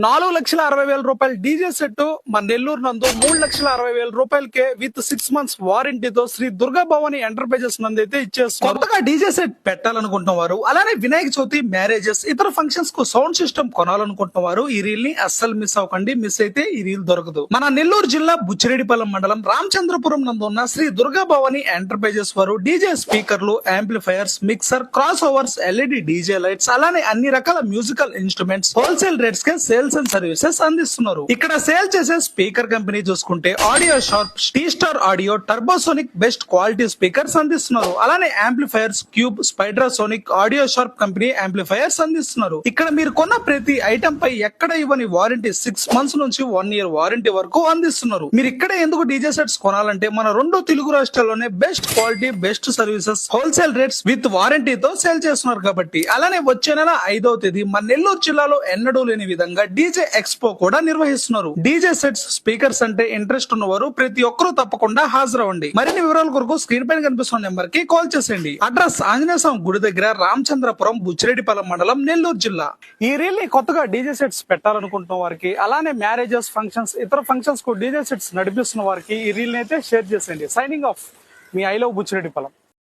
4,60,000 DJ set మన నెల్లూరు నందు 3,60,000 with 6 months వారంటీతో శ్రీ దుర్గా భవాని ఎంటర్ప్రైజెస్ నందు అయితే ఇచ్చేస్తారు. కొత్తగా డీజే సెట్ పెట్టాలనుకుంటున్న వారు, అలానే వినాయక చవితి, మ్యారేజెస్, ఇతర ఫంక్షన్స్ కు సౌండ్ సిస్టమ్ కొనాలనుకుంటున్న వారు ఈ రీల్ ని అస్సలు మిస్ అవ్వకండి. మిస్ అయితే ఈ రీల్ దొరకదు. మన నెల్లూరు జిల్లా బుచ్చిరెడ్డిపాలెం మండలం రామచంద్రపురం నందు ఉన్న శ్రీ దుర్గా భవాని ఎంటర్ప్రైజెస్ వారు డీజే స్పీకర్లు, amplifiers, mixer, cross overs, LED DJ lights, అలానే అన్ని రకాల మ్యూజికల్ ఇన్స్ట్రుమెంట్స్ హోల్సేల్ రేట్స్ కే సేల్స్ అండ్ సర్వీసెస్ అందిస్తున్నారు. ఇక్కడ సేల్ చేసే స్పీకర్ కంపెనీ చూసుకుంటే Audio Sharp, T Star Audio, Turbosonic best quality speakers అందిస్తున్నారు. అలానే యాంప్లిఫైయర్స్, క్యూబ్, స్పైడ్రాసోనిక్, ఆడియో షార్ప్ కంపెనీ యాంప్లిఫైయర్స్ అందిస్తున్నారు. ఇక్కడ మీరు కొన్న ప్రతి ఐటమ్ పై ఎక్కడ ఇవ్వని వారంటీ 6 months నుంచి 1 year వారంటీ వరకు అందిస్తున్నారు. మీరు ఇక్కడే ఎందుకు డీజే సెట్స్ కొనాలంటే మన 2 తెలుగు రాష్ట్రాల్లోనే best quality, best services, wholesale rates with వారంటీతో సేల్ చేస్తున్నారు కాబట్టి. అలానే వచ్చే నెల 5వ తేదీ మన నెల్లూరు జిల్లాలో ఎన్నడూ లేని విధంగా డీజే ఎక్స్పో కూడా నిర్వహిస్తున్నారు. డీజే సెట్స్, స్పీకర్స్ అంటే ఇంట్రెస్ట్ ఉన్నవారు ప్రతి ఒక్కరూ తప్పకుండా హాజరవ్వండి. మరిన్ని వివరాల కొరకు స్క్రీన్ పైన కనిపిస్తున్న నెంబర్ కి కాల్ చేసేయండి. అడ్రస్ ఆంజనేయ స్వామి గుడి దగ్గర, రామచంద్రపురం, బుచ్చిరెడ్డిపాలెం మండలం, నెల్లూరు జిల్లా. ఈ రీల్ ని కొత్తగా డీజే సెట్స్ పెట్టాలనుకుంటున్న వారికి, అలానే మ్యారేజెస్, ఫంక్షన్స్, ఇతర ఫంక్షన్స్ కు డీజే సెట్స్ నడిపిస్తున్న వారికి ఈ రీల్ ని అయితే షేర్ చేసేయండి. సైనింగ్ ఆఫ్, మీ ఐ లవ్ బుచ్చిరెడ్డిపాలెం.